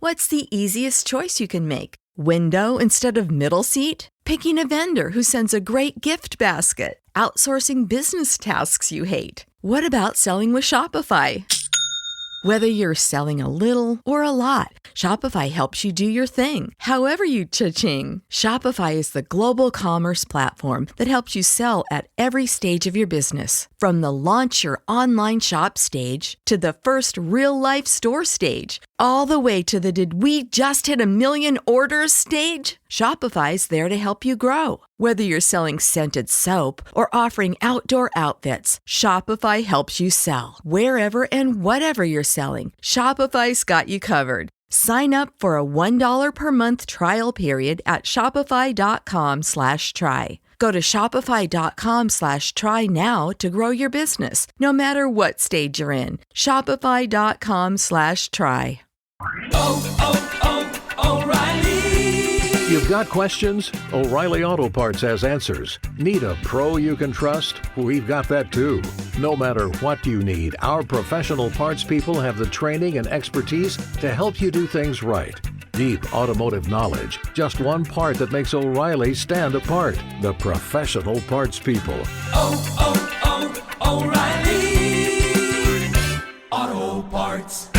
What's the easiest choice you can make? Window instead of middle seat? Picking a vendor who sends a great gift basket? Outsourcing business tasks you hate? What about selling with Shopify? Whether you're selling a little or a lot, Shopify helps you do your thing, however you cha-ching. Shopify is the global commerce platform that helps you sell at every stage of your business. From the launch your online shop stage to the first real-life store stage, all the way to the did we just hit a million orders stage. Shopify's there to help you grow. Whether you're selling scented soap or offering outdoor outfits, Shopify helps you sell. Wherever and whatever you're selling, Shopify's got you covered. Sign up for a $1 per month trial period at shopify.com/try. Go to shopify.com/try now to grow your business, no matter what stage you're in. Shopify.com/try. O'Reilly. You've got questions? O'Reilly Auto Parts has answers. Need a pro you can trust? We've got that too. No matter what you need, our professional parts people have the training and expertise to help you do things right. Deep automotive knowledge, just one part that makes O'Reilly stand apart. The professional parts people. O'Reilly Auto Parts.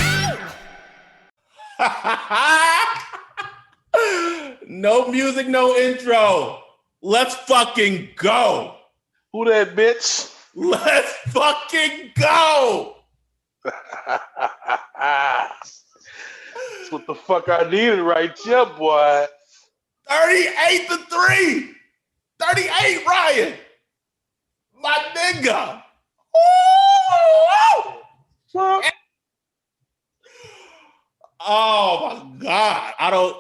No music, no intro. Let's fucking go. Who that bitch? Let's fucking go. That's what the fuck I needed right here, boy. 38-3. 38, Ryan. My nigga. Ooh. Oh my God. I don't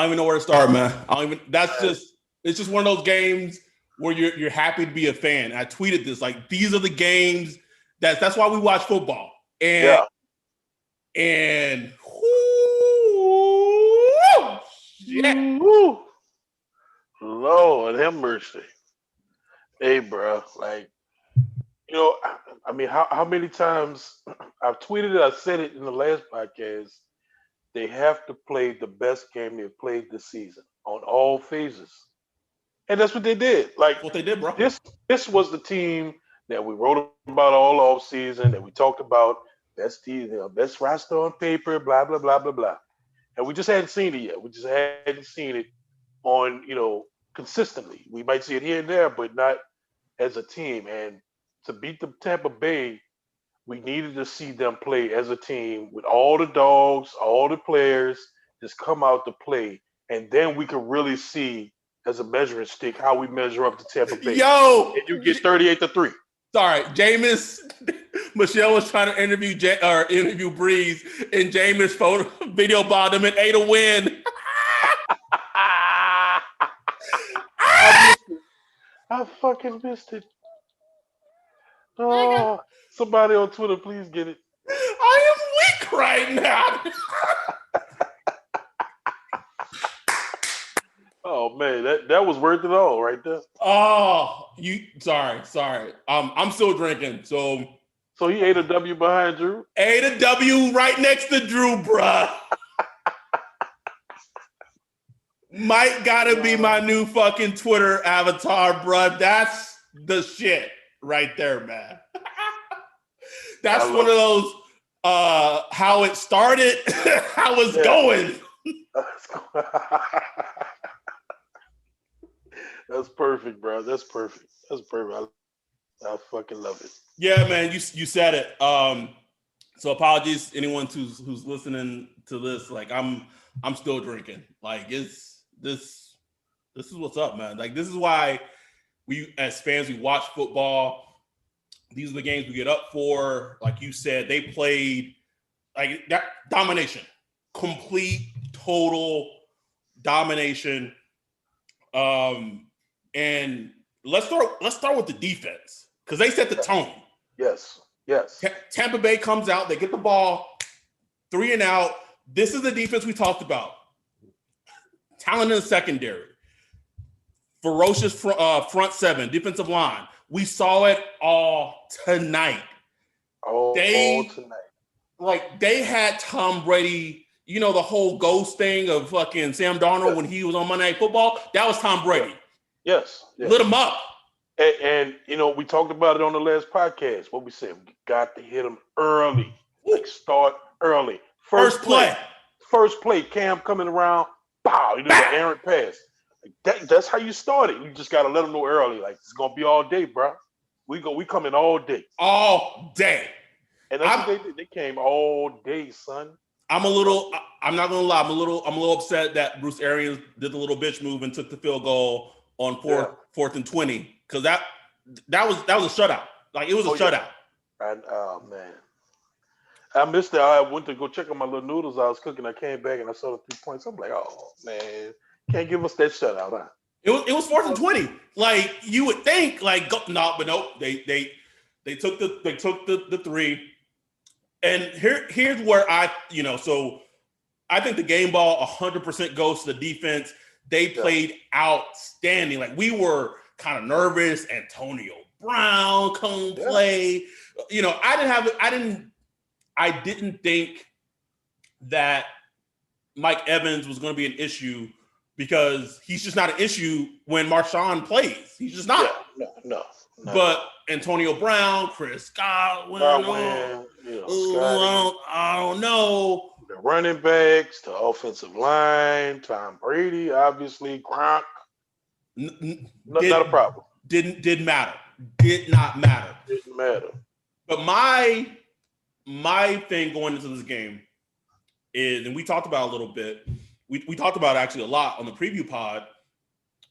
even know where to start, man. It's just one of those games where you're happy to be a fan. I tweeted this, like, these are the games that's why we watch football. And Woo. Lord have mercy. Hey, bro, like, you know, I mean, how many times I've tweeted it, I said it in the last podcast, they have to play the best game they've played this season on all phases. And that's what they did. Like, what they did, bro. This was the team that we wrote about all off season, that we talked about, best team, best roster on paper, blah, blah, blah, blah, blah. And we just hadn't seen it yet. We just hadn't seen it on, consistently. We might see it here and there, but not as a team. And to beat the Tampa Bay, we needed to see them play as a team with all the dogs, all the players just come out to play. And then we could really see as a measuring stick how we measure up to Tampa Bay. Yo! And you get 38-3. Sorry, Jameis. Michelle was trying to interview Breeze, and Jameis video bombed him and ate a win. I fucking missed it. Oh, somebody on Twitter, please get it. I am weak right now. Oh man, that was worth it all right there. Oh, sorry. I'm still drinking, so he ate a W behind Drew. Ate a W right next to Drew, bruh. Mike gotta be my new fucking Twitter avatar, bruh. That's the shit right there, man. That's one of those how it started, how it's going. That's perfect, bro. That's perfect. I fucking love it. Yeah, man, you said it. So apologies anyone who's listening to this. Like, I'm still drinking. Like, this is what's up, man. Like, this is why we as fans, we watch football. These are the games we get up for. Like you said, they played like that domination, complete, total domination. And let's start with the defense because they set the tone. Yes. Tampa Bay comes out, they get the ball, 3 and out. This is the defense we talked about. Talent in the secondary, ferocious front seven, defensive line. We saw it all tonight. All tonight. Like, they had Tom Brady, the whole ghost thing of fucking Sam Darnold when he was on Monday Night Football? That was Tom Brady. Yes. Lit him up. And we talked about it on the last podcast. What we said, we got to hit him early. Like start early. First play, Cam coming around, pow, you do the errant pass. Like that's how you start it. You just got to let them know early. Like, it's going to be all day, bro. We coming all day. All day. And that's what they did. They came all day, son. I'm not gonna lie, I'm a little upset that Bruce Arians did the little bitch move and took the field goal on fourth and 20. Because that was a shutout. Like, it was a shutout. Oh man. I missed it. I went to go check on my little noodles I was cooking. I came back and I saw the 3 points. I'm like, oh man, can't give us that shutout, huh? It was 4th and 20. Like, you would think, like, but nope. They took the 3. And here's where so I think the game ball 100% goes to the defense. They played outstanding. Like, we were kind of nervous. Antonio Brown come play. I didn't think that Mike Evans was going to be an issue because he's just not an issue when Marshawn plays. He's just not. No. But Antonio Brown, Chris Godwin, I don't know. The running backs, the offensive line, Tom Brady, obviously, Gronk. Not a problem. Didn't matter. Did not matter. Didn't matter. But my thing going into this game is, and we talked about a little bit, we talked about actually a lot on the preview pod,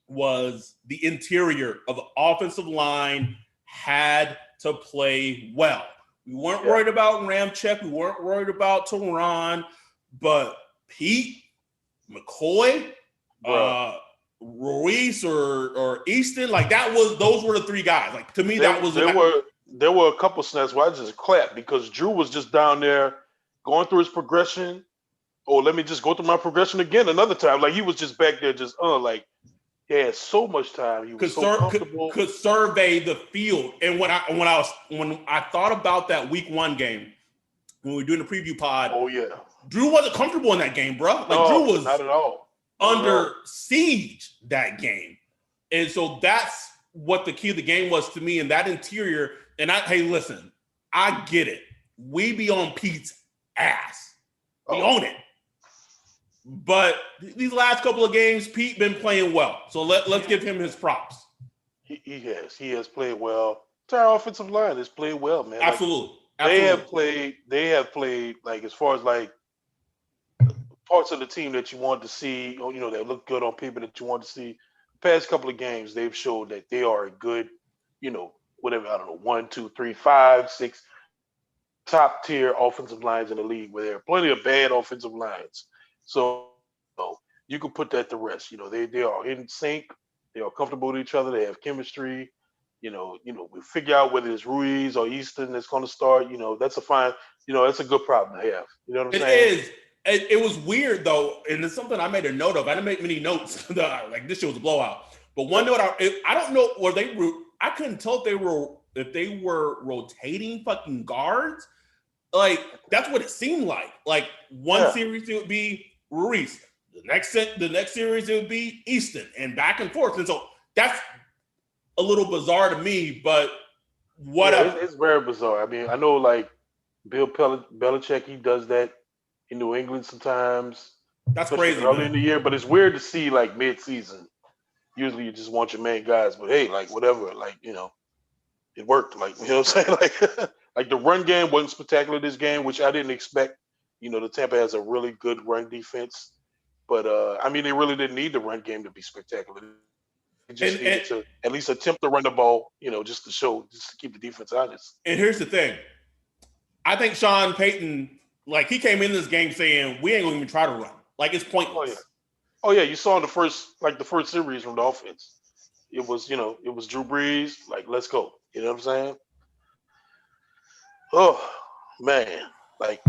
was the interior of the offensive line had to play well. We weren't worried about Ramczyk. We weren't worried about Teron, but Pete, McCoy, Ruiz or Easton, like those were the 3 guys. Like, to me, there were a couple snaps where I just clapped because Drew was just down there going through his progression. Oh, let me just go through my progression again another time. Like, he was just back there just like, he had so much time. He was so comfortable. Could survey the field. And when I thought about that week 1 game, when we were doing the preview pod, Drew wasn't comfortable in that game, bro. Like, Drew was not at all under siege that game. And so that's what the key of the game was to me, and that interior. And hey, listen, I get it. We be on Pete's ass. We own it. But these last couple of games, Pete been playing well. So let's give him his props. He has played well. Our offensive line has played well, man. Absolutely. They have played like, as far as like parts of the team that you want to see, that look good on paper that you want to see. The past couple of games, they've showed that they are a good, 1, 2, 3, 5, 6 top tier offensive lines in the league, where there are plenty of bad offensive lines. So you can put that to rest. They are in sync. They are comfortable with each other. They have chemistry. We figure out whether it's Ruiz or Easton that's going to start. That's a fine. That's a good problem to have. You know what I'm saying? It is. It was weird though, and it's something I made a note of. I didn't make many notes. Like, this shit was a blowout. But one note, I don't know, I couldn't tell if they were rotating fucking guards. Like, that's what it seemed like. Like, one series it would be Ruiz. The next series it would be Easton, and back and forth. And so that's a little bizarre to me, but whatever. It's very bizarre. I mean, I know like Bill Belichick, he does that in New England sometimes. That's crazy. Early in the year, but it's weird to see like mid-season. Usually you just want your main guys, but hey, like whatever, like, it worked. Like, you know what I'm saying? Like, like the run game wasn't spectacular this game, which I didn't expect. The Tampa has a really good run defense, but I mean, they really didn't need the run game to be spectacular. They just needed to at least attempt to run the ball, just to keep the defense honest. And here's the thing. I think Sean Payton, like, he came in this game saying, we ain't gonna even try to run. Like, it's pointless. Oh yeah. You saw in the first series from the offense. It was Drew Brees, like, let's go. You know what I'm saying? Oh man, like,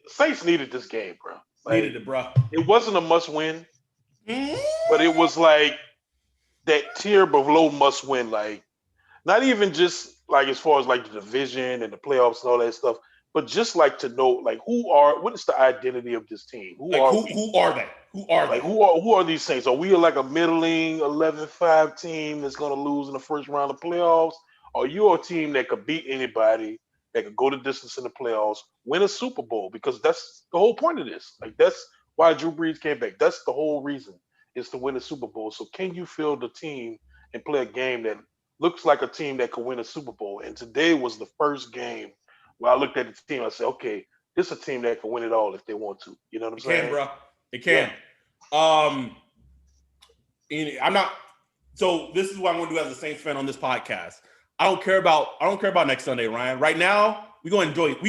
Saints needed this game, bro. Like, needed it, bro. It wasn't a must-win, but it was like that tier below must-win. Like, not even just like as far as like the division and the playoffs and all that stuff, but just like to know, like, what is the identity of this team? Who are we? Who are they? Who are Like, they? who are these Saints? Are we like a middling 11-5 team that's going to lose in the first round of playoffs? Or are you a team that could beat anybody, that could go the distance in the playoffs, win a Super Bowl? Because that's the whole point of this. Like, that's why Drew Brees came back. That's the whole reason, is to win a Super Bowl. So can you field the team and play a game that looks like a team that could win a Super Bowl? And today was the first game where I looked at the team. I said, okay, this is a team that can win it all if they want to. You know what I'm saying? It can, bro. It can. Yeah. I'm not. So this is what I'm going to do as a Saints fan on this podcast. I don't care about next Sunday, Ryan. Right now, we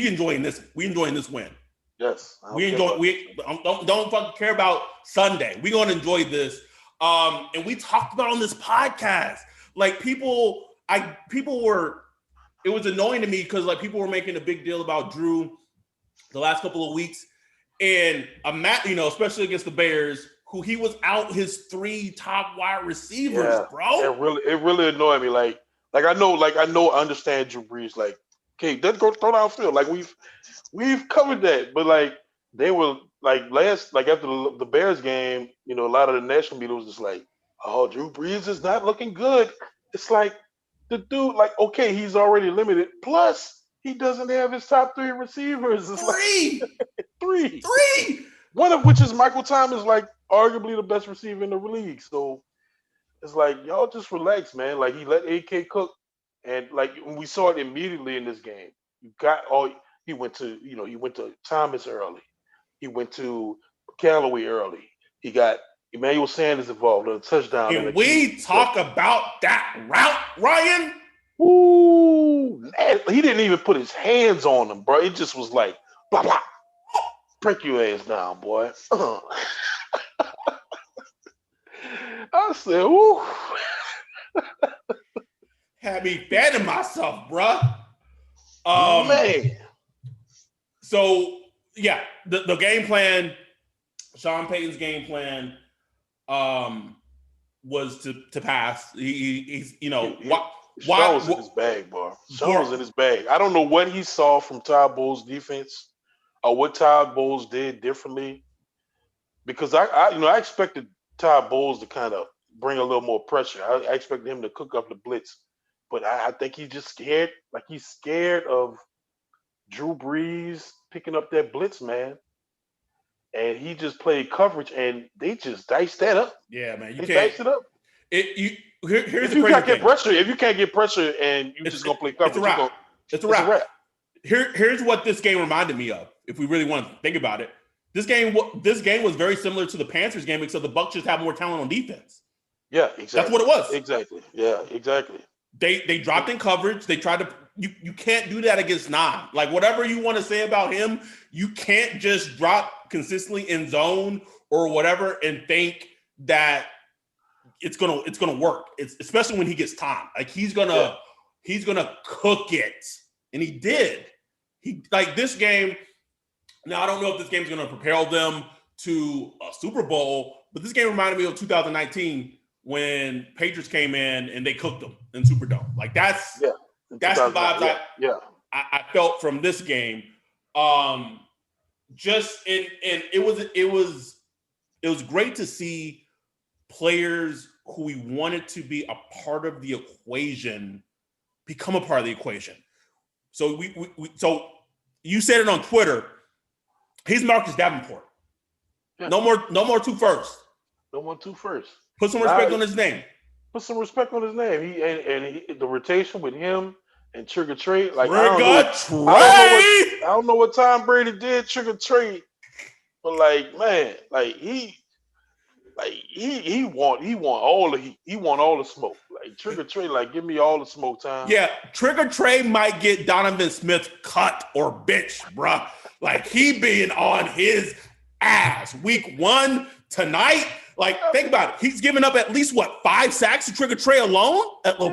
enjoying this win. Yes. Don't fucking care about Sunday. We're going to enjoy this. And we talked about on this podcast, like it was annoying to me because like people were making a big deal about Drew the last couple of weeks. And especially against the Bears, who he was out his 3 top wide receivers, bro. It really annoyed me. I understand Drew Brees. Like, okay, let's go throw downfield. Like we've covered that, but like they were like after the Bears game, a lot of the national media was just like, oh, Drew Brees is not looking good. It's like the dude, like, okay, he's already limited. Plus, he doesn't have his top 3 receivers. It's 3. Like, 3. One of which is Michael Thomas, like arguably the best receiver in the league. So it's like, y'all just relax, man. Like, he let AK cook, and like we saw it immediately in this game. He went to Thomas early. He went to Callaway early. He got Emmanuel Sanders involved in a touchdown. Can we talk about that route, Ryan? Ooh, man, he didn't even put his hands on him, bro. It just was like, blah, blah. Break your ass down, boy. I said, ooh. Had me fanning myself, bruh. Man. So, yeah, the game plan, Sean Payton's game plan was to pass. He's, Sean was in his bag, bro. Sean was in his bag. I don't know what he saw from Todd Bowles' defense or what Todd Bowles did differently, because I expected Todd Bowles to kind of bring a little more pressure. I expected him to cook up the blitz, but I think he's just scared. Like, he's scared of Drew Brees picking up that blitz, man. And he just played coverage, and they just diced that up. Yeah, man, They diced it up. Here's if you can't get pressure, and you just gonna play coverage, it's a wrap. Here's what this game reminded me of. If we really want to think about it, this game was very similar to the Panthers game, except the Bucs just have more talent on defense. Yeah, exactly. That's what it was. Exactly. Yeah, exactly. They dropped in coverage. They tried to. You can't do that against Nam. Like, whatever you want to say about him, you can't just drop consistently in zone or whatever and think that it's gonna work. It's especially when he gets time. Like, he's gonna cook it, and he did. He, like, this game. Now, I don't know if this game is gonna propel them to a Super Bowl, but this game reminded me of 2019 when Patriots came in and they cooked them in Superdome. Like, that's the vibes I felt from this game. It was great to see players who we wanted to be a part of the equation become a part of the equation. So so you said it on Twitter. He's Marcus Davenport. Yeah. No more 2 firsts. No more 2 firsts. Put some respect on his name. Put some respect on his name. The rotation with him and Trigger Trade. Like, I don't know what Tom Brady did Trigger Trade, but like, man, like he want all the smoke. Like, Trigger Trade, like, give me all the smoke time. Yeah, Trigger Trade might get Donovan Smith cut or bitch, bruh. Like, he being on his ass. Week 1 tonight. Like, think about it. He's given up at least 5 sacks to Trigger Trey alone at 4?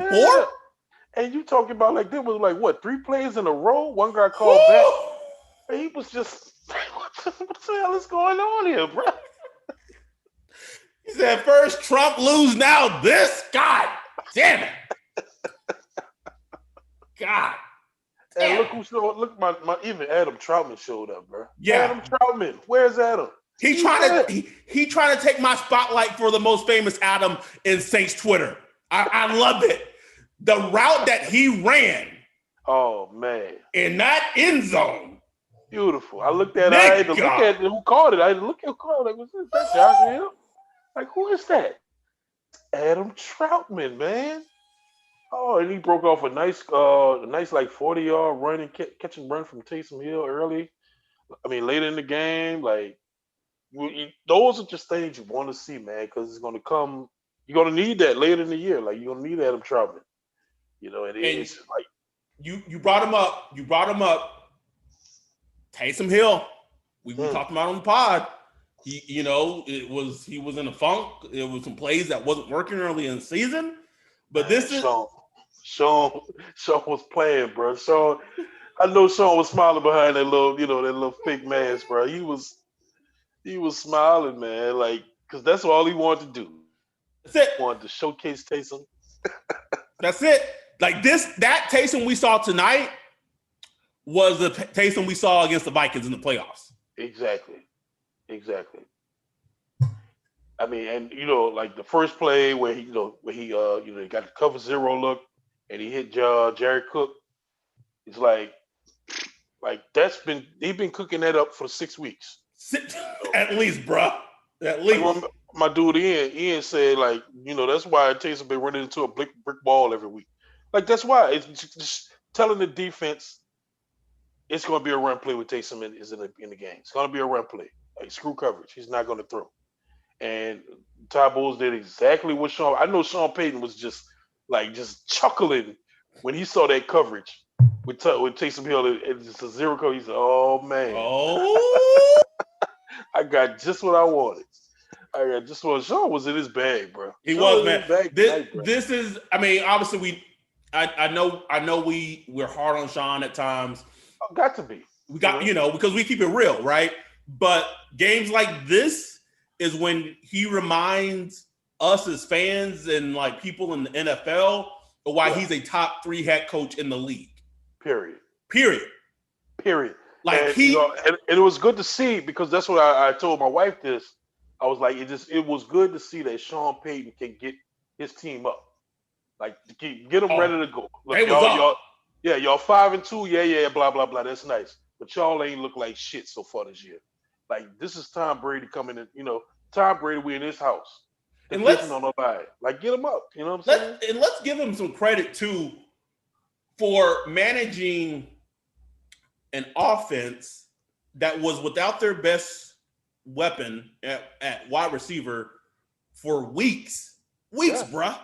And you talking about, like, there was like 3 plays in a row? One guy called back. And he was just, what the hell is going on here, bro? He said, first Trump lose, now this? God damn it. God And look who showed. Look, my even Adam Troutman showed up, bro. Yeah. Adam Troutman. Where's Adam? He trying to take my spotlight for the most famous Adam in Saints Twitter. I love it. The route that he ran. Oh man. In that end zone. Beautiful. I looked at it. I had to look at who called it. I had to look at who called it. Like, was that Josh Hill? Like, who is that? Adam Troutman, man. Oh, and he broke off a nice like 40-yard run and catch and run from Taysom Hill early. I mean, later in the game, like those are just things you want to see, man, because it's going to come. You're going to need that later in the year. Like you're going to need Adam Troutman. You know, and it's like you brought him up. You brought him up. Taysom Hill. We talked about on the pod. He was in a funk. It was some plays that wasn't working early in the season. But this is Sean was playing, bro. I know Sean was smiling behind that little fake mask, bro. He was smiling, man, like because that's all he wanted to do. That's it. He wanted to showcase Taysom. That's it. Like that Taysom we saw tonight was the Taysom we saw against the Vikings in the playoffs. Exactly. I mean, and like the first play where he got the cover zero look and he hit Jared Cook. It's like he's been cooking that up for 6 weeks. At least, bro. At least. Like my dude Ian said, like, that's why Taysom been running into a brick wall every week. Like that's why it's just telling the defense it's going to be a run play with Taysom in the game. It's going to be a run play. Like screw coverage. He's not going to throw. And Ty Bowles did exactly what I know Sean Payton was just chuckling when he saw that coverage with Taysom Hill and just a zero coverage. He said, "Oh man, I got just what I wanted. Sean was in his bag, bro. He was, man. This is. I mean, obviously I know we're hard on Sean at times. Got to be. We got because we keep it real, right? But games like this is when he reminds us as fans and like people in the NFL of why he's a top 3 head coach in the league. Period. Like and it was good to see because that's what I told my wife this. I was like, it was good to see that Sean Payton can get his team up. Like get them ready to go. Look, y'all 5-2, yeah, blah, blah, blah. That's nice. But y'all ain't look like shit so far this year. Like this is Tom Brady coming in, Tom Brady, we in his house. And let's on the line. Like get him up. You know what I'm saying? And let's give him some credit too for managing an offense that was without their best weapon at wide receiver for weeks, bruh.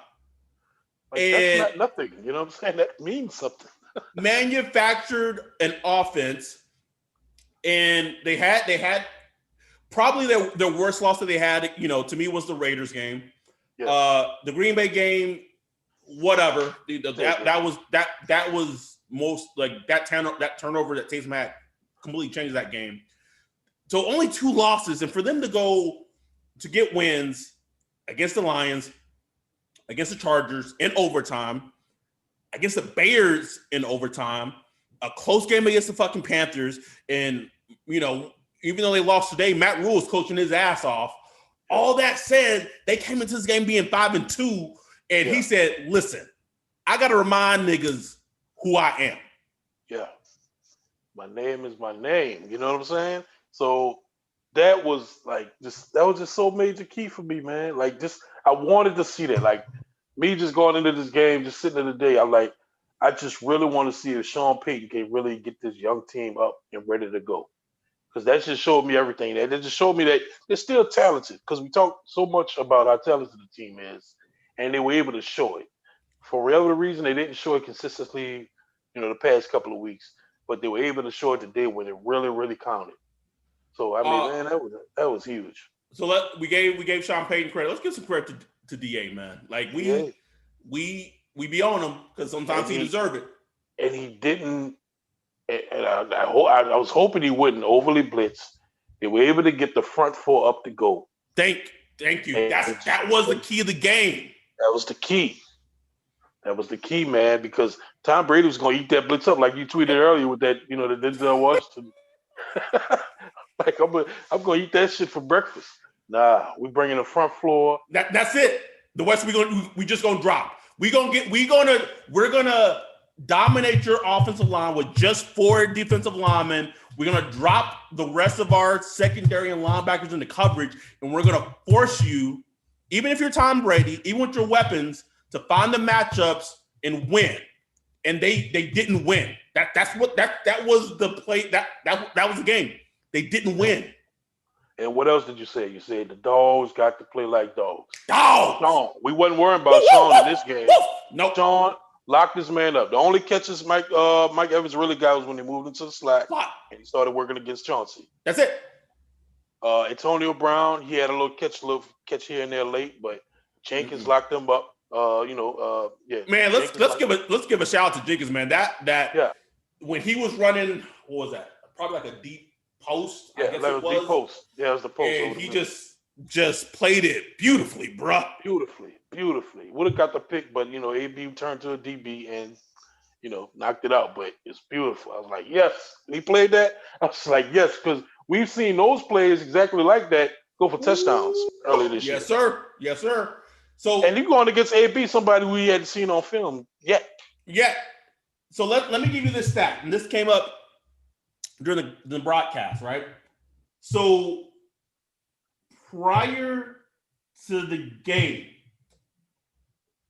Like, and that's not nothing. You know what I'm saying? That means something. Manufactured an offense, and they had probably their worst loss that they had, to me was the Raiders game. Yeah. The Green Bay game, whatever. That was most like that turnover that Taysom had completely changed that game. So only 2 losses, and for them to get wins against the Lions, against the Chargers in overtime, against the Bears in overtime, a close game against the fucking Panthers, and even though they lost today, Matt Rule is coaching his ass off. All that said, they came into this game being 5-2, and he said, "Listen, I got to remind niggas who I am." Yeah, my name is my name. You know what I'm saying? So that was just so major key for me, man. Like, just I wanted to see that. Like me just going into this game, just sitting in the day, I just really want to see if Sean Payton can really get this young team up and ready to go. Because that just showed me everything. That just showed me that they're still talented. Because we talk so much about how talented the team is, and they were able to show it. For whatever reason, they didn't show it consistently, the past couple of weeks. But they were able to show it today when it really, really counted. So I mean, man, that was huge. So we gave Sean Payton credit. Let's give some credit to DA, man. Like we be on him because sometimes he deserve it. And he didn't. And I was hoping he wouldn't overly blitz. They were able to get the front 4 up to go. Thank you. That was the key of the game. That was the key. That was the key, man, because Tom Brady was going to eat that blitz up like you tweeted earlier with that, the Denzel Washington. Like I'm going to eat that shit for breakfast. Nah, we bring in the front floor. That's it. The West we just gonna drop. We're gonna dominate your offensive line with just 4 defensive linemen. We're gonna drop the rest of our secondary and linebackers into coverage, and we're gonna force you, even if you're Tom Brady, even with your weapons, to find the matchups and win. And they didn't win. That was the play. That was the game. They didn't win. And what else did you say? You said the dogs got to play like dogs. Dogs! Sean, we wasn't worrying about Sean in this game. Nope. Sean locked this man up. The only catches Mike Evans really got was when he moved into the slot and he started working against Chauncey. That's it. Antonio Brown, he had a little catch here and there late, but Jenkins locked him up. Yeah. Man, let's give a shout out to Jenkins, man. That when he was running, what was that? Probably like a deep post. Yeah, that was deep post. Yeah, it was the post. And he just played it beautifully, bro. Beautifully. Would have got the pick, but AB turned to a DB and knocked it out. But it's beautiful. I was like, yes. He played that. I was like, yes, because we've seen those players exactly like that go for touchdowns earlier this year. Yes, sir. So and you're going against AB, somebody we hadn't seen on film yet. Yeah. So let me give you this stat, and this came up during the broadcast, right? So prior to the game,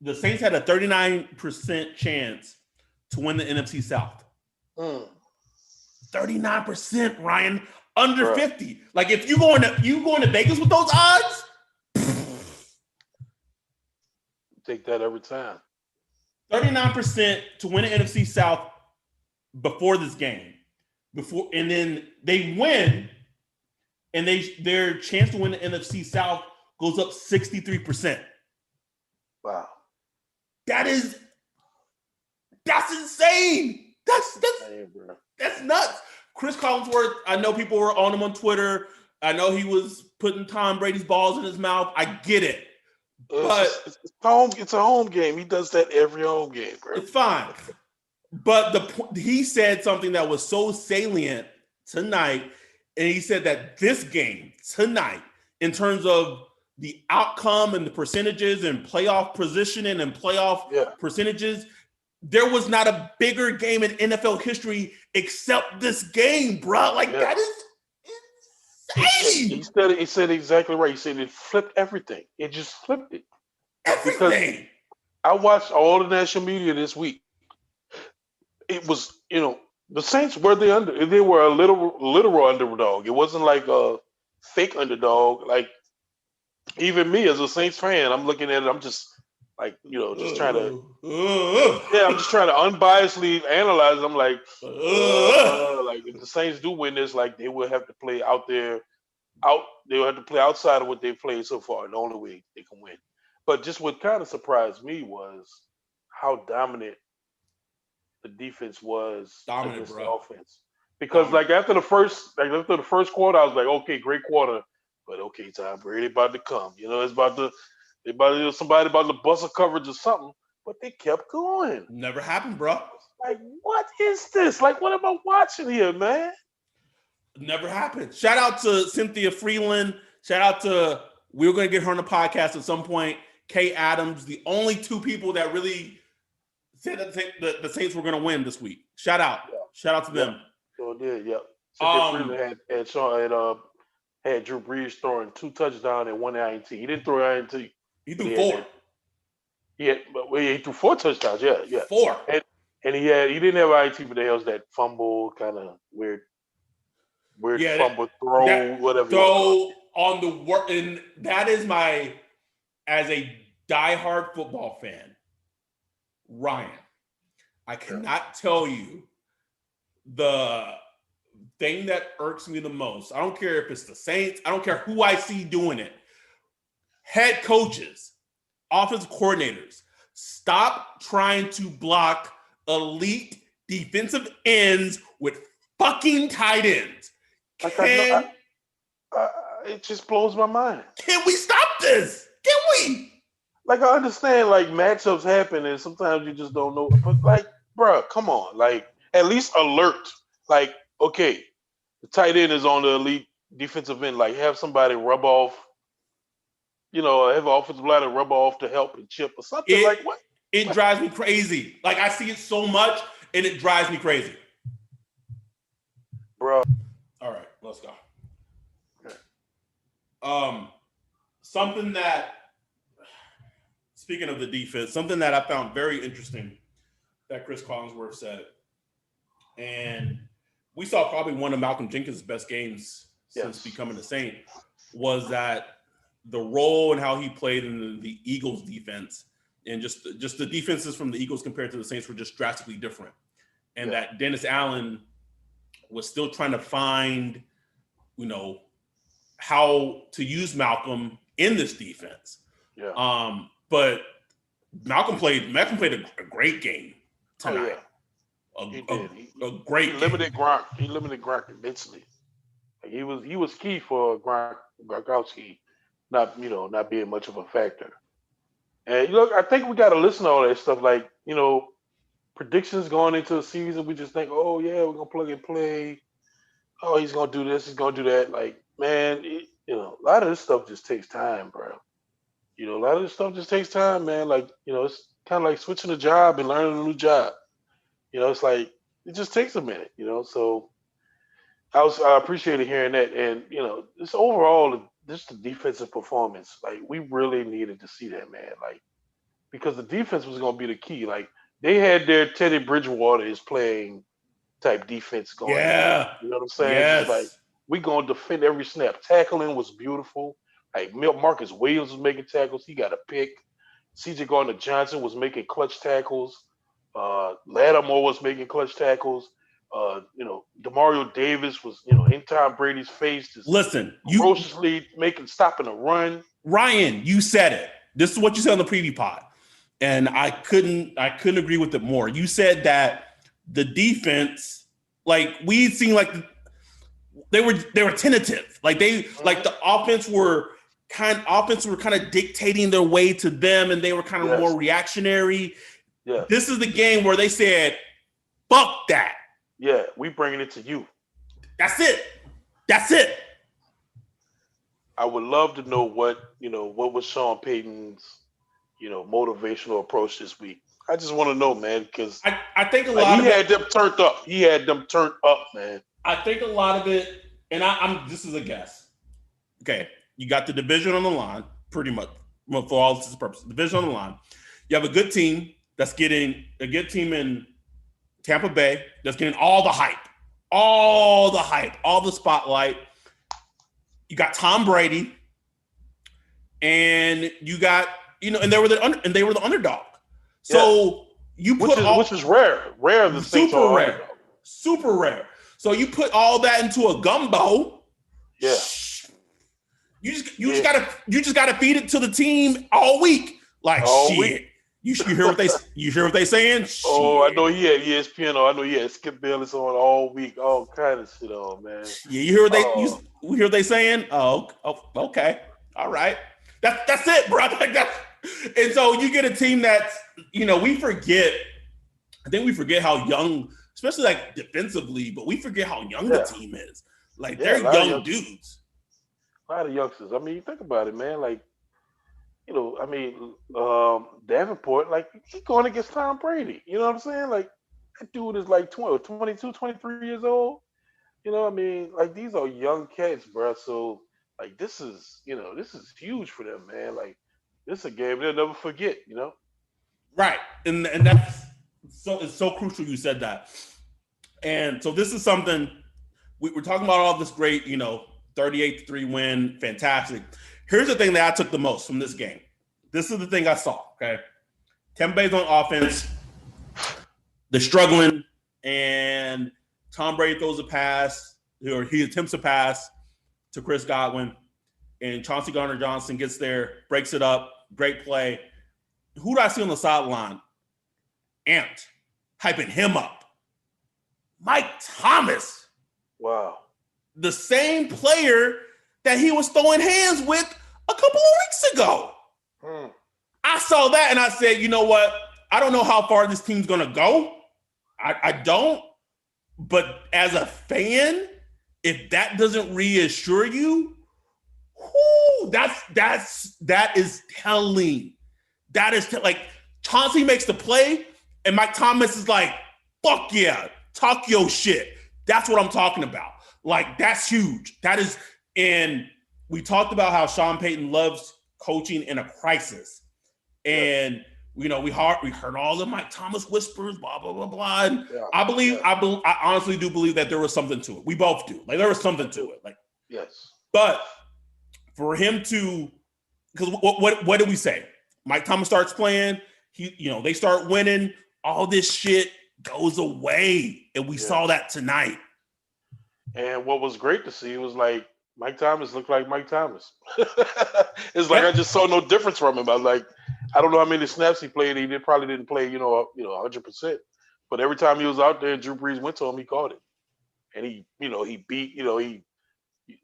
the Saints had a 39% chance to win the NFC South. 39%, Ryan, under 50. Like if you going to Vegas with those odds, take that every time. 39% to win the NFC South before this game. And then they win, and their chance to win the NFC South goes up 63%. Wow. That's insane. That's nuts. Chris Collinsworth, I know people were on him on Twitter. I know he was putting Tom Brady's balls in his mouth. I get it. But it's a home game. He does that every home game, bro. It's fine. But he said something that was so salient tonight, and he said that this game tonight, in terms of the outcome and the percentages and playoff positioning and playoff percentages, there was not a bigger game in NFL history except this game, bro. That is insane. He said exactly right. He said it flipped everything. It just flipped it. Everything. Because I watched all the national media this week. It was, the Saints were they were a literal underdog. It wasn't like a fake underdog. Like even me as a Saints fan, I'm looking at it. I'm just like, just trying to, I'm just trying to unbiasedly analyze it. I'm like, like if the Saints do win this, like they will have to play they will have to play outside of what they've played so far. The only way they can win. But just what kind of surprised me was how dominant the defense was against the offense. Because after the first quarter, I was like, okay, great quarter, but okay, Tom Brady about to come. Somebody about to bust a coverage or something, but they kept going. Never happened, bro. Like, what is this? Like, what am I watching here, man? Never happened. Shout out to Cynthia Freeland. Shout out to, we're going to get her on the podcast at some point. Kay Adams, the only 2 people that really said that the Saints were going to win this week. Shout out. Yeah. Shout out to them. Sure did, yep. Cynthia Freeland had Drew Brees throwing 2 touchdowns and 1 INT. He didn't throw INT. He threw 4. He threw 4 touchdowns. Yeah. 4. And he didn't have INT, but there was that fumble, kind of weird fumble throw, whatever. Throw on the work, and that is as a diehard football fan, Ryan, I cannot tell you the thing that irks me the most. I don't care if it's the Saints. I don't care who I see doing it. Head coaches, offensive coordinators, stop trying to block elite defensive ends with fucking tight ends. It just blows my mind. Can we stop this? Can we? like I understand like matchups happen and sometimes you just don't know. But like, bro, come on, like at least alert. Like, okay, the tight end is on the elite defensive end. Like, have somebody rub off. Have an offensive line rub off to help and chip or something. Like what? It drives me crazy. Like I see it so much, and it drives me crazy, Bro. All right, let's go. Okay. Something that, speaking of the defense, something that I found very interesting that Chris Collinsworth said, and we saw probably one of Malcolm Jenkins' best games since becoming a Saint, was that the role and how he played in the Eagles defense and just the defenses from the Eagles compared to the Saints were just drastically different. And that Dennis Allen was still trying to find, how to use Malcolm in this defense. Yeah. But Malcolm played a great game tonight. Oh, yeah. A great he limited Gronk. He limited Gronk immensely. Like he was key for Gronkowski not being much of a factor. And look, I think we got to listen to all that stuff. Like, predictions going into the season, we just think, oh yeah, we're gonna plug and play. Oh, he's gonna do this, he's gonna do that. Like, man, a lot of this stuff just takes time, bro. A lot of this stuff just takes time, man. Like, it's kind of like switching a job and learning a new job. It's like it just takes a minute. So I appreciated hearing that, and this overall, the defensive performance. Like, we really needed to see that, man. Like, because the defense was going to be the key. Like, they had their Teddy Bridgewater is playing type defense going. Yeah. You know what I'm saying? Yes. Just like, we going to defend every snap. Tackling was beautiful. Like, Marcus Williams was making tackles. He got a pick. C.J. Gardner-Johnson was making clutch tackles. Lattimore was making clutch tackles. Demario Davis was, in Tom Brady's face. Listen, ferociously stopping a run. Ryan, you said it. This is what you said on the preview pod, and I couldn't agree with it more. You said that the defense, like we'd seen, like they were tentative. Like like the offense were kind of dictating their way to them, and they were kind of more reactionary. Yeah. This is the game where they said, "Fuck that." Yeah, we bringing it to you. That's it. I would love to know what was Sean Payton's, motivational approach this week. I just want to know, man, because I think a lot of he had them turned up. He had them turned up, man. I think a lot of it, and I'm this is a guess. Okay, you got the division on the line, pretty much, for all intents and purposes. Division on the line. You have a good team in Tampa Bay that's getting all the hype, all the spotlight. You got Tom Brady, and you got and they were the underdog. So you put which is rare the super rare. So you put all that into a gumbo. Yeah. You just gotta feed it to the team all week. Like all shit. Week. You hear what they saying? Oh, I know he had ESPN on. I know he had Skip Bayless on all week. All kind of shit on, man. Yeah, you hear what they saying? Oh, okay, all right. That's it, bro. Like that. And so you get a team that's we forget. I think we forget how young, especially like defensively, but we forget how young the team is. Like they're young dudes. A lot of youngsters. I mean, you think about it, man. Like. Davenport, like, he's going against Tom Brady. You know what I'm saying? Like, that dude is like 22, 23 years old. Like, these are young cats, bro. So, like, this is huge for them, man. Like, this is a game they'll never forget, Right. And that's it's so crucial you said that. And so this is something we're talking about, all this great, 38-3 win, fantastic. Here's the thing that I took the most from this game. This is the thing I saw, okay? Tampa Bay's on offense. They're struggling, and Tom Brady throws a pass, or he attempts a pass to Chris Godwin, and Chauncey Gardner-Johnson gets there, breaks it up, great play. Who do I see on the sideline? Amped, hyping him up. Mike Thomas. Wow. The same player that he was throwing hands with a couple of weeks ago. I saw that and I said, you know what? I don't know how far this team's gonna go. I don't. But as a fan, if that doesn't reassure you, that is telling. That is like Chauncey makes the play, and Mike Thomas is like, "Fuck yeah, talk your shit." That's what I'm talking about. Like that's huge. That is, and we talked about how Sean Payton loves coaching in a crisis, and we heard all the Mike Thomas whispers, blah blah blah blah. And I honestly do believe that there was something to it. We both do. Like there was something to it. Like yes, but for him to, because what did we say? Mike Thomas starts playing. They start winning. All this shit goes away, and we saw that tonight. And what was great to see was like Mike Thomas looked like Mike Thomas. It's like I just saw no difference from him. I was like, I don't know how many snaps he played. He probably didn't play, 100%. But every time he was out there, Drew Brees went to him. He caught it, and he beat,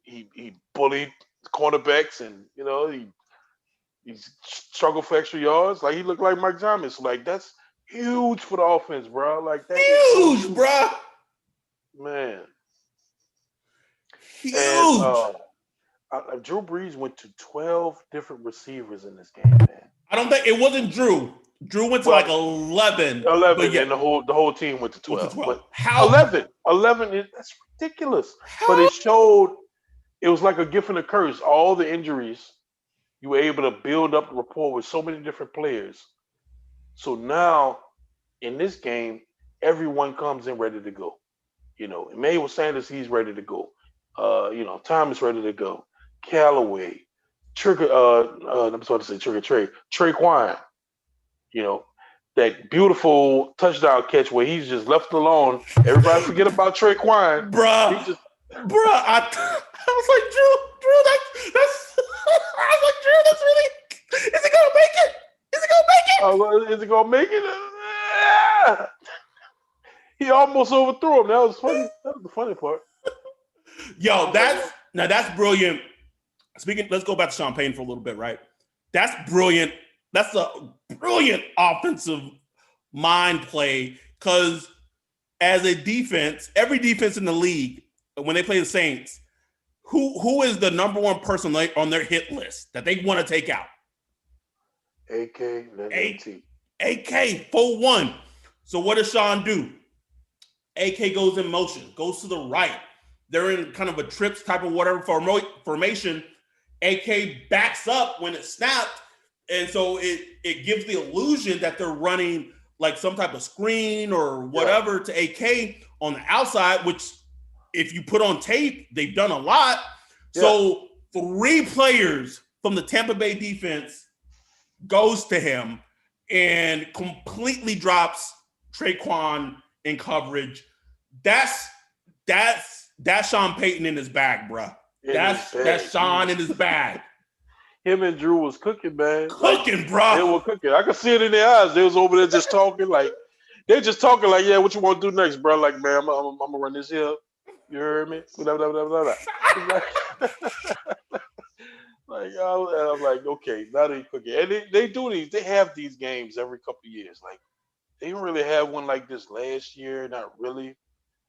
he bullied cornerbacks, and he struggled for extra yards. Like he looked like Mike Thomas. Like that's huge for the offense, bro. Like that huge, bro. Man. Huge. And, Drew Brees went to 12 different receivers in this game, man. I don't think it wasn't Drew. Drew went to like 11. 11, and the whole team went to 12. But how 11? 11 that's ridiculous. But it was like a gift and a curse. All the injuries, you were able to build up rapport with so many different players. So now in this game, everyone comes in ready to go. Emmanuel Sanders, he's ready to go. Thomas ready to go. Callaway, I'm supposed to say Trey. Traquan, that beautiful touchdown catch where he's just left alone. Everybody forget about Traquan. Bruh. I was like, Drew, that's I was like, Drew, that's really, is he gonna make it? Is he gonna make it? He almost overthrew him. That was funny. That was the funny part. Yo, that's brilliant. Let's go back to Sean Payton for a little bit, right? That's brilliant. That's a brilliant offensive mind play because as a defense, every defense in the league, when they play the Saints, who is the number one person on their hit list that they want to take out? AK, 4-1. So what does Sean do? AK goes in motion, goes to the right. They're in kind of a trips type of whatever formation. AK backs up when it's snapped. And so it gives the illusion that they're running like some type of screen or whatever to AK on the outside, which if you put on tape, they've done a lot. Yeah. So 3 players from the Tampa Bay defense goes to him and completely drops Traquan in coverage. That's Sean Payton in his bag, bro. That's Sean in his bag. Him and Drew was cooking, man. Cooking, bro. They were cooking. I could see it in their eyes. They was over there just talking like, yeah, what you want to do next, bro? Like, man, I'm gonna run this here. You heard me? Blah, blah, blah, blah, blah. Like, I'm like, okay, now they cooking. And they do these. They have these games every couple of years. Like, they didn't really have one like this last year. Not really.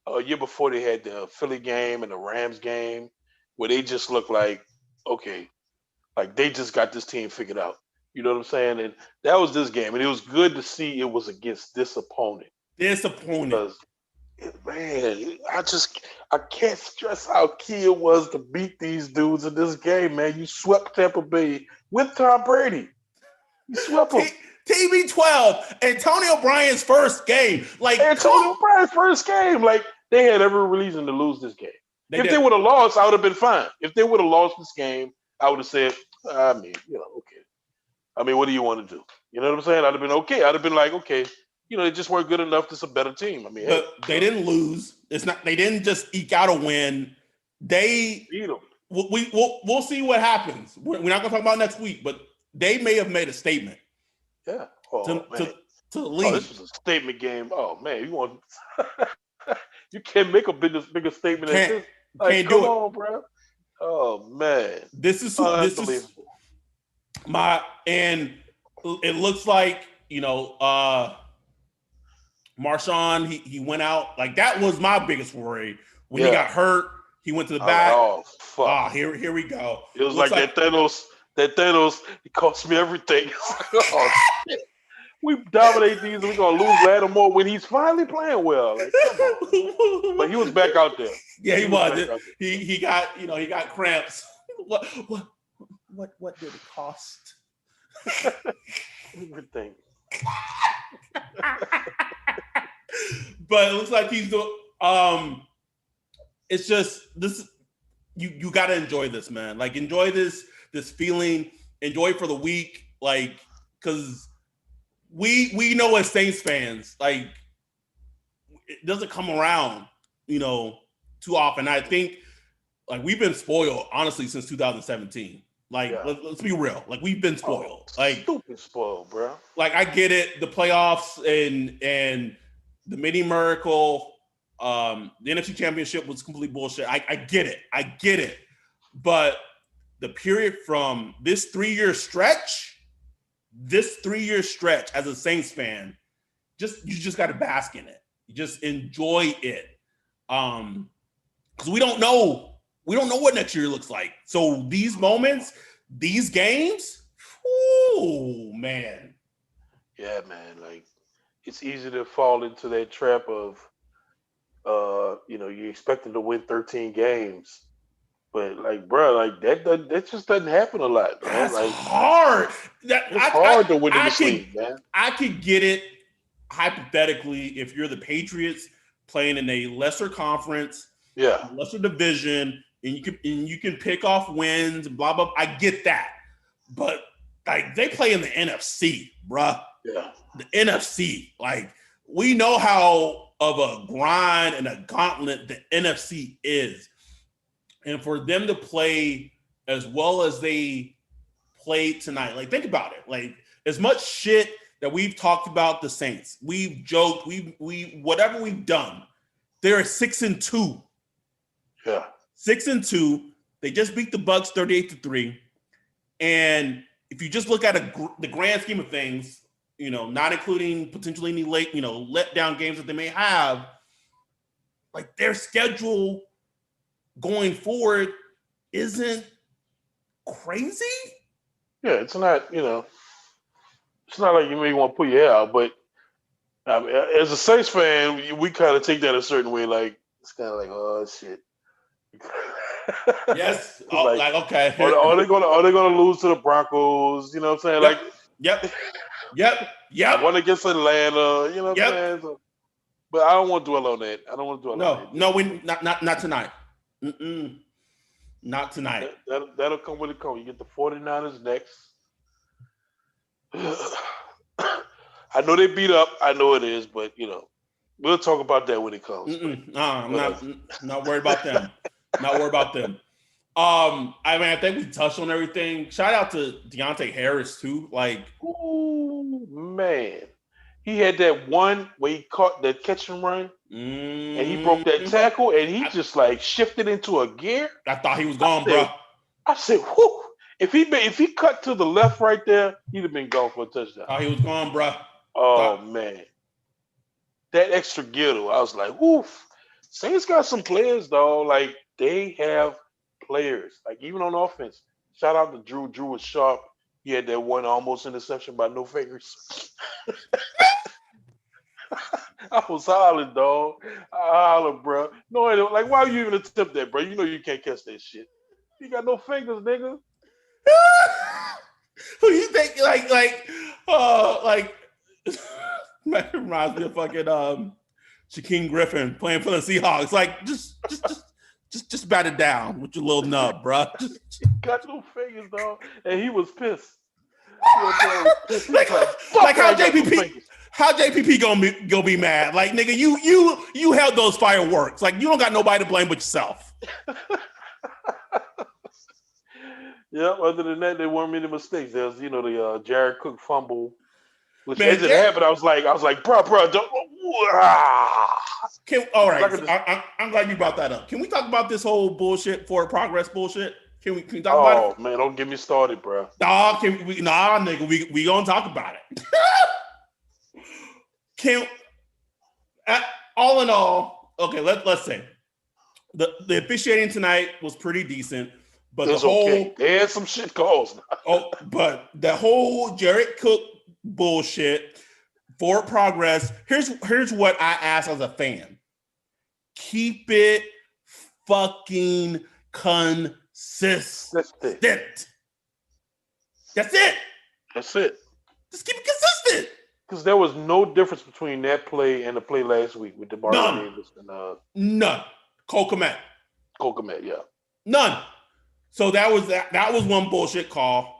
A year before they had the Philly game and the Rams game where they just looked like, okay, like they just got this team figured out. You know what I'm saying? And that was this game. And it was good to see it was against this opponent. Because, man, I can't stress how key it was to beat these dudes in this game, man. You swept Tampa Bay with Tom Brady. You swept them. TB12, Antonio Bryan's first game. Like Antonio Bryan's first game. Like, they had every reason to lose this game. If they would have lost, I would have been fine. If they would have lost this game, I would have said, okay. I mean, what do you want to do? You know what I'm saying? I'd have been okay. I'd have been like, okay, they just weren't good enough. This is a better team. I mean, but they didn't lose. They didn't just eke out a win. They beat them. We'll see what happens. We're not going to talk about next week, but they may have made a statement. Yeah. To the league. This was a statement game. Oh man, you can't make a bigger statement than this. Like, can't do it, bro. Oh man, this is it looks like, Marshawn, he went out. Like, that was my biggest worry. When he got hurt, he went to the back. Oh, fuck. Oh, here we go. It was like that Thanos, it cost me everything. Oh, shit. We dominate these and we're going to lose Lattimore when he's finally playing well. Like, come on. But he was back out there. Yeah, he was. He got cramps. What did it cost? Everything. But it looks like he's doing. It's just this. You got to enjoy this, man. Like, enjoy this feeling. Enjoy it for the week, like, because we know as Saints fans, like, it doesn't come around, too often. I think, like, we've been spoiled, honestly, since 2017. Like, let's be real. Like, we've been spoiled. Like, stupid spoiled, bro. Like, I get it. The playoffs and the mini miracle, the NFC Championship was complete bullshit. I get it. I get it. But the period from this 3-year stretch as a Saints fan, you just got to bask in it. You just enjoy it. Because we don't know what next year looks like. So these moments, these games, oh man. Yeah, man. Like, it's easy to fall into that trap of, you're expecting to win 13 games. But, like, bro, like, that just doesn't happen a lot, man. That's like, hard. It's hard to win in this league, man. I could get it hypothetically if you're the Patriots playing in a lesser conference, lesser division, and you can pick off wins, blah blah. I get that, but like, they play in the NFC, bruh. Yeah, the NFC. Like, we know how of a grind and a gauntlet the NFC is, and for them to play as well as they played tonight, like, think about it. Like, as much shit that we've talked about the Saints, we've joked, we whatever we've done, they're 6-2. Yeah. 6-2. They just beat the Bucs 38-3. And if you just look at the grand scheme of things, not including potentially any late, letdown games that they may have, like, their schedule going forward isn't crazy. Yeah, it's not, it's not like you may want to put your hair out, but I mean, as a Saints fan, we kind of take that a certain way. Like, it's kind of like, oh shit. Yes. like okay. Are they gonna lose to the Broncos? You know what I'm saying? Yep. Yep. One against Atlanta. You know what I'm saying? So, but I don't want to dwell on that. I don't want to dwell on that. No, we not tonight. Not tonight. That'll come when it comes. You get the 49ers next. I know they beat up. I know it is, but we'll talk about that when it comes. I'm not worried about them. Not worried about them. I think we touched on everything. Shout out to Deontay Harris too. Like, ooh, man, he had that one where he caught that catch and run, and he broke that tackle, and he just like shifted into a gear. I thought he was gone, bro. I said, whoo. If he cut to the left right there, he'd have been gone for a touchdown. Oh, he was gone, bro. Oh, man. That extra gear, though, I was like, woof. Saints got some players, though. Like, they have players. Like, even on offense. Shout out to Drew. Drew was sharp. He had that one almost interception by no fingers. I was hollering, dog. I hollered, bro. No, like, why you even attempt that, bro? You know you can't catch that shit. You got no fingers, nigga. Who you think like that reminds me of fucking Shaquem Griffin playing for the Seahawks. Like, just bat it down with your little nub, bro. Got no fingers, dog, and he was pissed. Like how JPP gonna be mad? Like, nigga, you held those fireworks. Like, you don't got nobody to blame but yourself. Yeah, other than that, there weren't many mistakes. There was, the Jared Cook fumble, which as it happened, I was like, bro, don't. All right, I'm glad you brought that up. Can we talk about this whole bullshit, forward progress bullshit? Can we talk about it? Oh man, don't get me started, bro. Nah, nigga, we gonna talk about it. All in all, okay, let's say the officiating tonight was pretty decent, but It's okay. They had some shit calls. But the whole Jared Cook bullshit, forward progress. Here's what I ask as a fan: keep it fucking consistent. That's it. That's it. Just keep it consistent. Because there was no difference between that play and the play last week with DeMario Davis and none. Cole Kmet, yeah. None. So that was one bullshit call.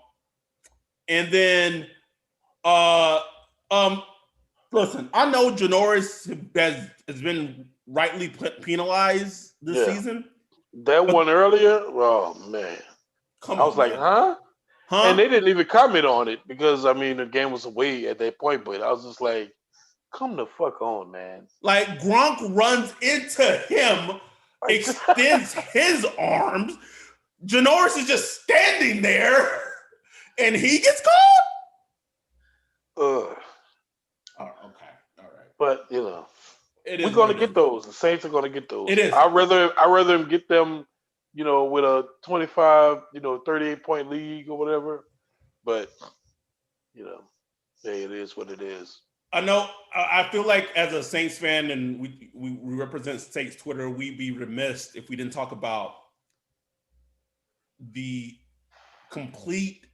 And then listen, I know Janoris has been rightly penalized this season. That one earlier, oh man. I was like, huh? And they didn't even comment on it because I mean the game was away at that point, but I was just like, come the fuck on, man. Like Gronk runs into him, extends his arms. Janoris is just standing there and he gets called? Oh, okay. All right. But we're gonna get those. The Saints are gonna get those. It is. I'd rather him get them, with a 25, 38-point league or whatever. But hey, it is what it is. I know. I feel like as a Saints fan, and we represent Saints Twitter, we'd be remiss if we didn't talk about the complete.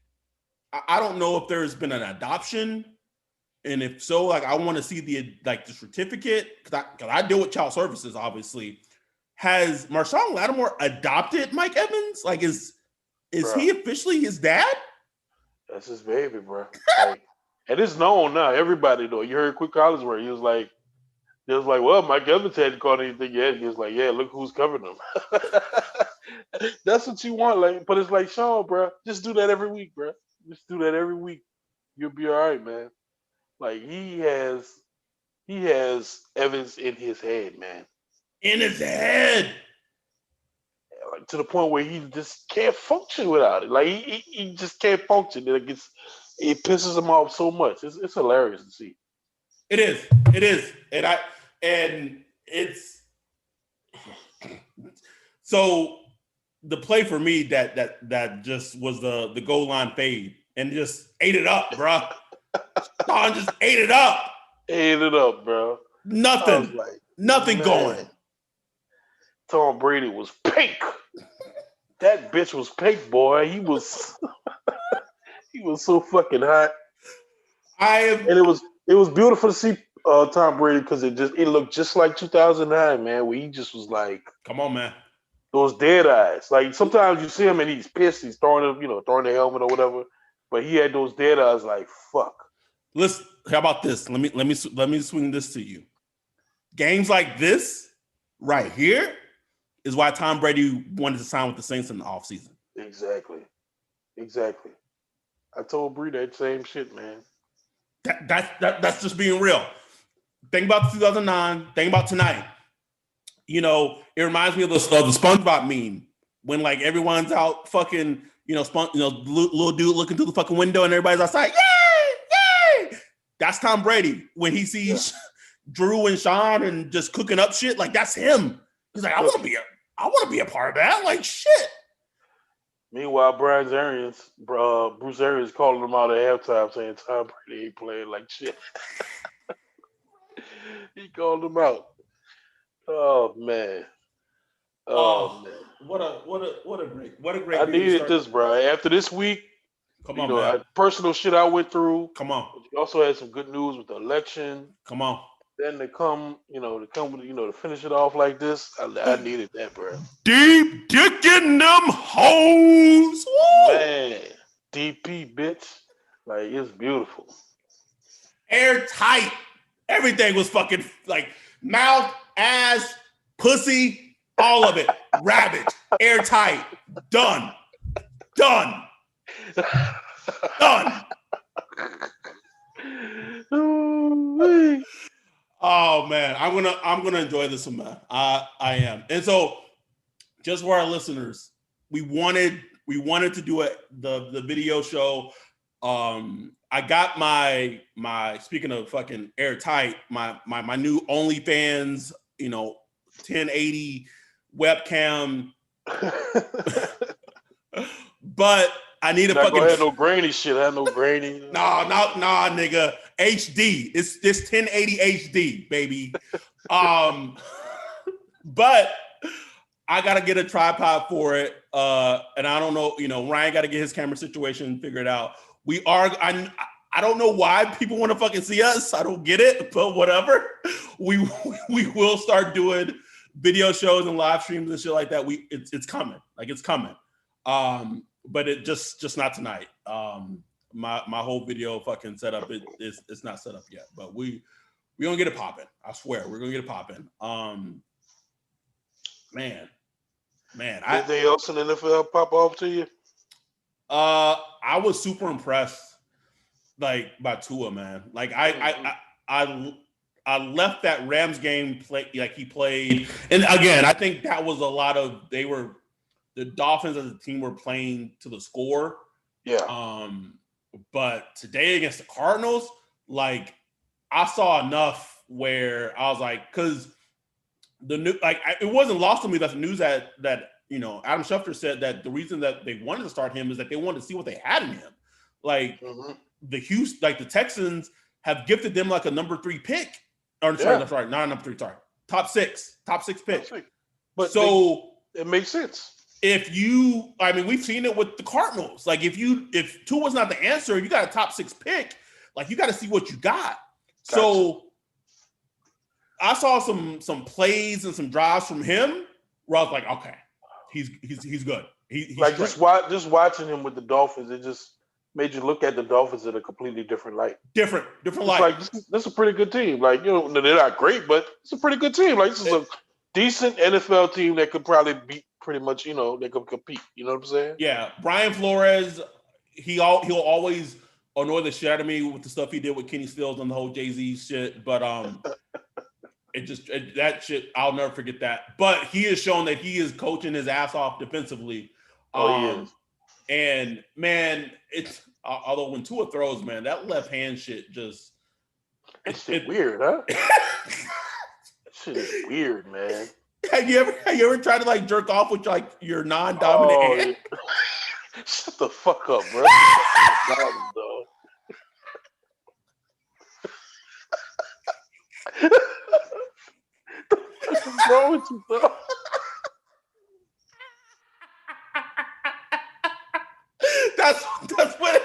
I don't know if there's been an adoption, and if so, like I want to see the certificate because I deal with child services. Obviously, has Marshawn Lattimore adopted Mike Evans? Like, is he officially his dad? That's his baby, bro. And it's known now. Everybody know. You heard Quick Collins where he was like, well, Mike Evans hadn't caught anything yet. He was like, yeah, look who's covering him. That's what you want, but it's like, Sean, bro, just do that every week, bro. Just do that every week. You'll be all right, man. Like he has Evans in his head, man. In his head. Like to the point where he just can't function without it. Like he just can't function. It pisses him off so much. It's hilarious to see. It is, and it's so the play for me that just was the goal line fade and just ate it up, bro. Don just ate it up. Ate it up, bro. Nothing going. Tom Brady was pink. That bitch was pink, boy. He was so fucking hot. And it was beautiful to see Tom Brady because it looked just like 2009, man, where he just was like, come on, man. Those dead eyes. Like sometimes you see him and he's pissed, he's throwing the helmet or whatever, but he had those dead eyes like, fuck. Listen, how about this? Let me swing this to you. Games like this right here is why Tom Brady wanted to sign with the Saints in the offseason. Exactly. I told Bree that same shit, man. That's just being real. Think about 2009. Think about tonight. It reminds me of the SpongeBob meme when like everyone's out fucking, little dude looking through the fucking window and everybody's outside. Yay! That's Tom Brady when he sees Drew and Sean and just cooking up shit. Like that's him. He's like, I want to be a part of that. Like shit. Meanwhile, Bruce Arians calling him out at halftime saying Tom Brady ain't playing like shit. He called him out. Oh man. Man. What a great. I needed this, bro. After this week, come on, man. Personal shit I went through. Come on. You also had some good news with the election. Come on. Then to finish it off like this, I needed that, bro. Deep dick in them hoes. Woo! Man, DP, bitch. Like, it's beautiful. Airtight. Everything was fucking like mouth, ass, pussy, all of it. Ravaged. Airtight. Done. Oh man, I'm gonna enjoy this one, man. I am. And so just for our listeners, we wanted wanted to do the video show. I got my speaking of fucking airtight, my new OnlyFans, 1080 webcam. But I need a not fucking. gonna have no grainy shit. I have no grainy. Nah, nigga. HD. It's 1080 HD, baby. But I gotta get a tripod for it. And I don't know, Ryan got to get his camera situation figured out. I don't know why people want to fucking see us. I don't get it, but whatever. We will start doing video shows and live streams and shit like that. It's coming. Like it's coming. But it just not tonight. My whole video fucking setup it's not set up yet. But we gonna get it popping. I swear we're gonna get it popping. Man. Anything else in the NFL pop off to you? I was super impressed, like by Tua, man. Like I left that Rams game play like he played, and again, I think that was a lot of the Dolphins as a team were playing to the score. Yeah. But today against the Cardinals, like I saw enough where I was like, because it wasn't lost to me that the news that Adam Schefter said that the reason that they wanted to start him is that they wanted to see what they had in him. Like the Texans have gifted them like a number 3 pick. Or sorry, not a number 3. Sorry, top six pick. But so it makes sense. We've seen it with the Cardinals. Like if Tua's not the answer, you got a top 6 pick. Like you got to see what you got. Gotcha. So I saw some plays and some drives from him where I was like, okay, he's good. He's like just watching him with the Dolphins, it just made you look at the Dolphins in a completely different light. Different light. Like this is a pretty good team. Like they're not great, but it's a pretty good team. Like this is a decent NFL team that could probably beat pretty much. They could compete. You know what I'm saying? Yeah, Brian Flores. He'll always annoy the shit out of me with the stuff he did with Kenny Stills and the whole Jay-Z shit, but that shit, I'll never forget that. But he has shown that he is coaching his ass off defensively. He is. And man, it's although when Tua throws, man, that left hand shit just it's weird, huh? That shit is weird, man. Have you ever tried to like jerk off with like your non-dominant hand? Yeah. Shut the fuck up, bro. What's wrong with you, bro? That's what.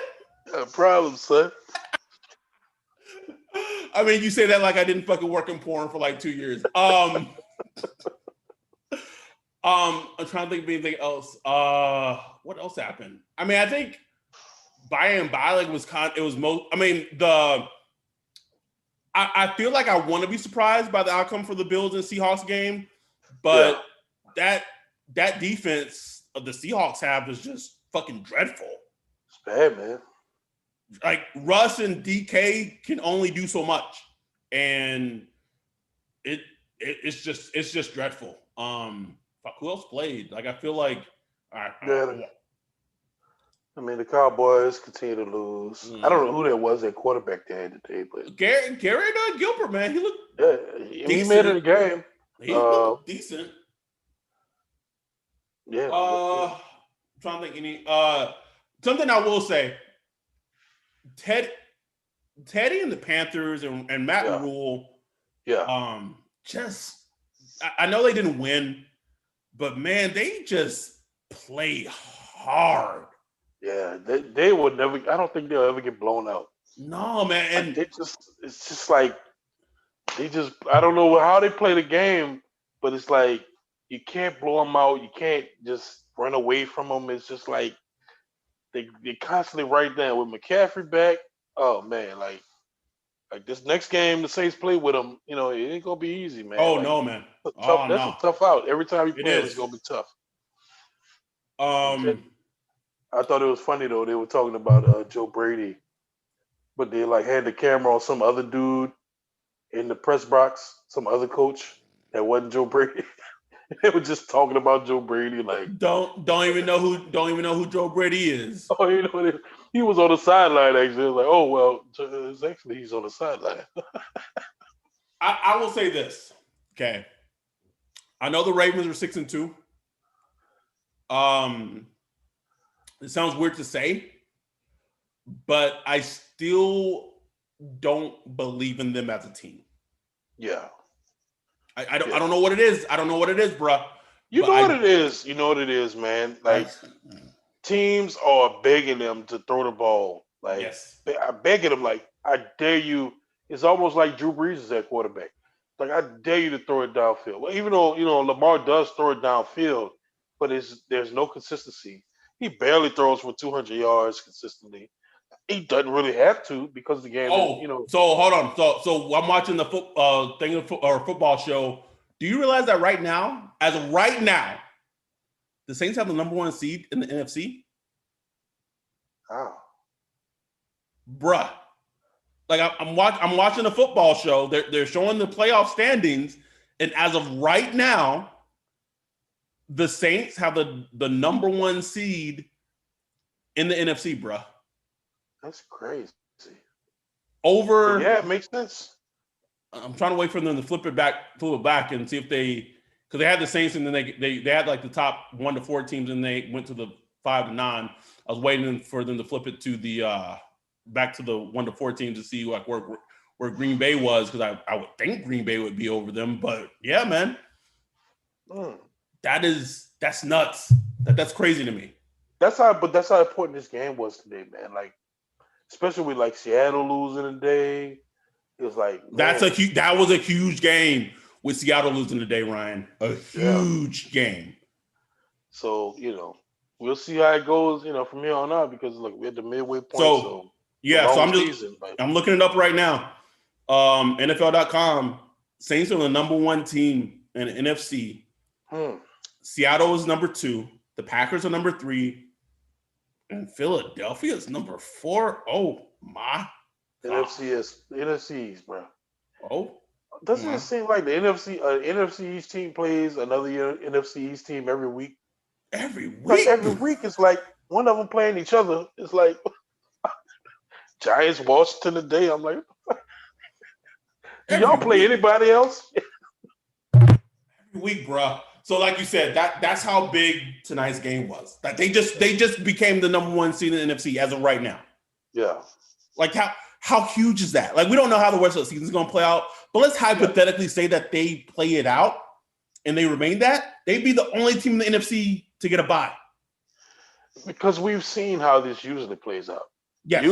Problem, son. I mean, you say that like I didn't fucking work in porn for like 2 years. I'm trying to think of anything else. What else happened? I mean, I think by and by, like I feel like I want to be surprised by the outcome for the Bills and Seahawks game, but that defense of the Seahawks have is just fucking dreadful. It's bad, man. Like Russ and DK can only do so much, and it's just dreadful. Who else played? Like I feel like, I mean, the Cowboys continue to lose. Mm. I don't know who that was at quarterback they had today, but Garrett Gilbert, man, he looked he made it a game. He looked decent. Yeah. I'm trying to think any something I will say. Teddy and the Panthers and Matt Rule. Yeah. I know they didn't win, but man, they just play hard. Yeah, they would never. I don't think they'll ever get blown out. No, man, and it's just like they just. I don't know how they play the game, but it's like you can't blow them out. You can't just run away from them. It's just like they're constantly right there with McCaffrey back. Oh man, like this next game the Saints play with them, it ain't gonna be easy, man. Oh no, man, that's a tough out. Every time you play, it's gonna be tough. I thought it was funny though. They were talking about Joe Brady, but they like had the camera on some other dude in the press box, some other coach that wasn't Joe Brady, They were just talking about Joe Brady, like don't even know who Joe Brady is. oh, he was on the sideline actually. It was like, oh well, it's actually he's on the sideline. I will say this. Okay. I know the Ravens are 6-2. It sounds weird to say, but I still don't believe in them as a team. Yeah. I don't know what it is. I don't know what it is, bro. You know what it is. You know what it is, man. Like teams are begging them to throw the ball. Like yes. I'm begging them. Like I dare you. It's almost like Drew Brees is at quarterback. Like I dare you to throw it downfield. Well, even though Lamar does throw it downfield, but there's no consistency. He barely throws for 200 yards consistently. He doesn't really have to because the game. So hold on. So I'm watching the football show. Do you realize that right now, as of right now, the Saints have the number 1 seed in the NFC? Oh, bruh. Like I'm watching the football show. They're showing the playoff standings, and as of right now, the Saints have the number 1 seed in the NFC, bruh. That's crazy. Over. Yeah, it makes sense. I'm trying to wait for them to flip it back, and see if because they had the Saints, and then they had like the top 1 to 4 teams, and they went to the 5 to 9. I was waiting for them to flip it to the back to the 1 to 4 teams to see like where Green Bay was, because I would think Green Bay would be over them, but yeah, man, that's nuts. That's crazy to me. That's how important this game was today, man. Like, especially with like Seattle losing today, it was like that was a huge game with Seattle losing today, Ryan. A huge game. So we'll see how it goes, from here on out, because look, we're at the midway point. So I'm looking it up right now. NFL.com. Saints are the number 1 team in the NFC. Seattle is number 2. The Packers are number 3. And Philadelphia is number 4. Oh my! NFC East, bro. Oh, doesn't it seem like the NFC East team plays another NFC East team every week? Every week, like every week, it's like one of them playing each other. It's like Giants, Washington today. I'm like, do y'all play anybody else? Every week, bro. So, like you said, that's how big tonight's game was. Like they just became the number 1 seed in the NFC as of right now. Yeah. Like how huge is that? Like we don't know how the rest of the season is going to play out, but let's hypothetically say that they play it out and they remain that. They'd be the only team in the NFC to get a bye. Because we've seen how this usually plays out. Yes,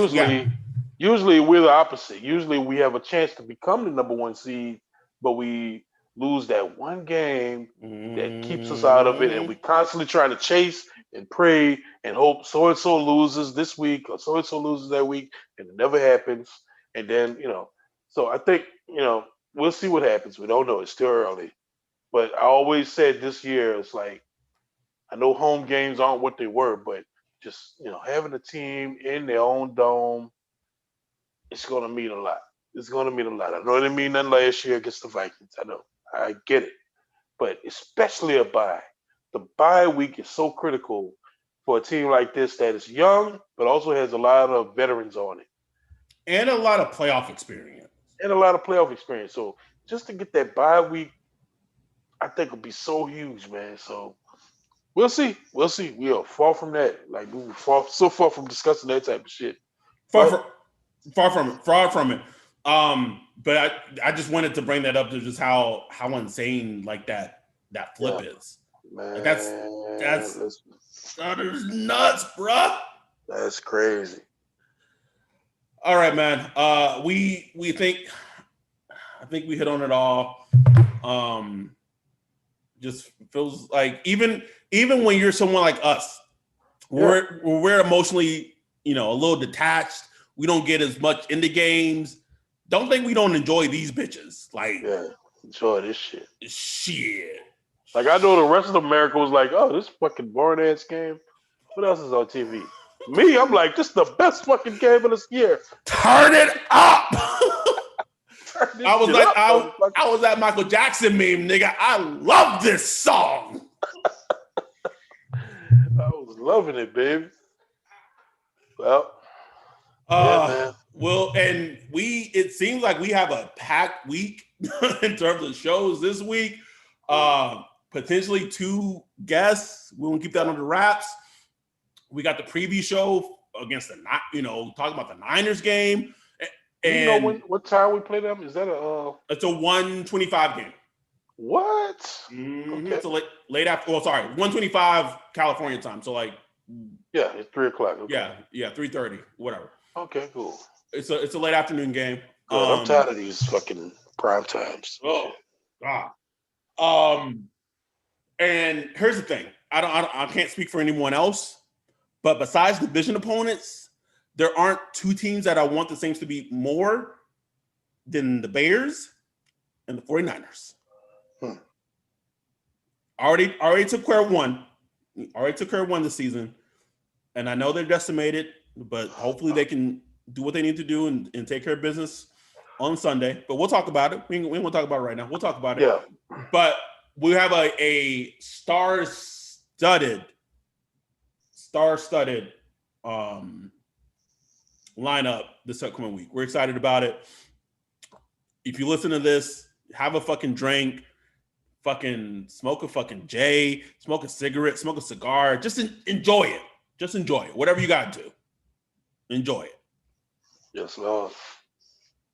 usually we're the opposite. Usually we have a chance to become the number 1 seed, but we lose that one game that keeps us out of it, and we constantly try to chase and pray and hope so-and-so loses this week or so-and-so loses that week, and it never happens. And then, so I think, we'll see what happens. We don't know. It's still early. But I always said this year, it's like, I know home games aren't what they were, but just, having a team in their own dome, it's going to mean a lot. It's going to mean a lot. I know it didn't mean nothing last year against the Vikings. I know. I get it. But especially a bye. The bye week is so critical for a team like this that is young, but also has a lot of veterans on it. And a lot of playoff experience. So just to get that bye week, I think will be so huge, man. So we'll see. We are far from that. Like we were so far from discussing that type of shit. Far from it. But I just wanted to bring that up to just how insane like that flip is. Man, like that is nuts, bro. That's crazy. All right, man. I think we hit on it all. Just feels like even when you're someone like us, we're emotionally, a little detached. We don't get as much into games. Don't think we don't enjoy these bitches. Like, enjoy this shit. Shit. Like, I know the rest of America was like, oh, this fucking boring ass game. What else is on TV? Me, I'm like, this is the best fucking game of this year. Turn it up. I was like, I was that Michael Jackson meme, nigga. I love this song. I was loving it, baby. Well, yeah, man. Well, and it seems like we have a packed week in terms of shows this week. Potentially 2 guests. We won't keep that under wraps. We got the preview show against talking about the Niners game. And you know what time we play them? Is that it's a 1:25 game. What? Mm-hmm. Okay. It's a late after. Well, sorry, 1:25 California time. So yeah, it's 3:00. Okay. Yeah, 3:30, whatever. Okay, cool. It's a late afternoon game. Good. I'm tired of these fucking prime times. Oh God. And here's the thing. I can't speak for anyone else, but besides division opponents, there aren't 2 teams that I want the Saints to beat more than the Bears and the 49ers. Already took care of one. Already took care of one this season. And I know they're decimated, but hopefully they can do what they need to do and take care of business on Sunday. But we'll talk about it. We won't talk about it right now. We'll talk about it. Yeah. But we have a star-studded lineup this upcoming week. We're excited about it. If you listen to this, have a fucking drink, fucking smoke a fucking J, smoke a cigarette, smoke a cigar. Just enjoy it. Just enjoy it. Whatever you got to do. Enjoy it. Yes, Lord.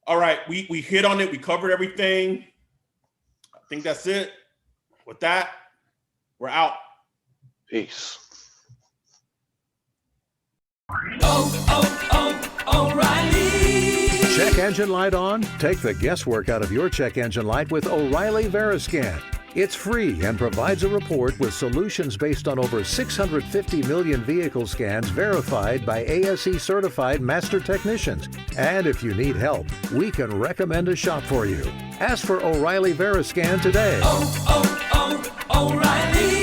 All right. We hit on it. We covered everything. I think that's it. With that, we're out. Peace. O'Reilly. Check engine light on? Take the guesswork out of your check engine light with O'Reilly Veriscan. It's free and provides a report with solutions based on over 650 million vehicle scans verified by ASE certified master technicians. And if you need help, we can recommend a shop for you. Ask for O'Reilly Veriscan today. O'Reilly.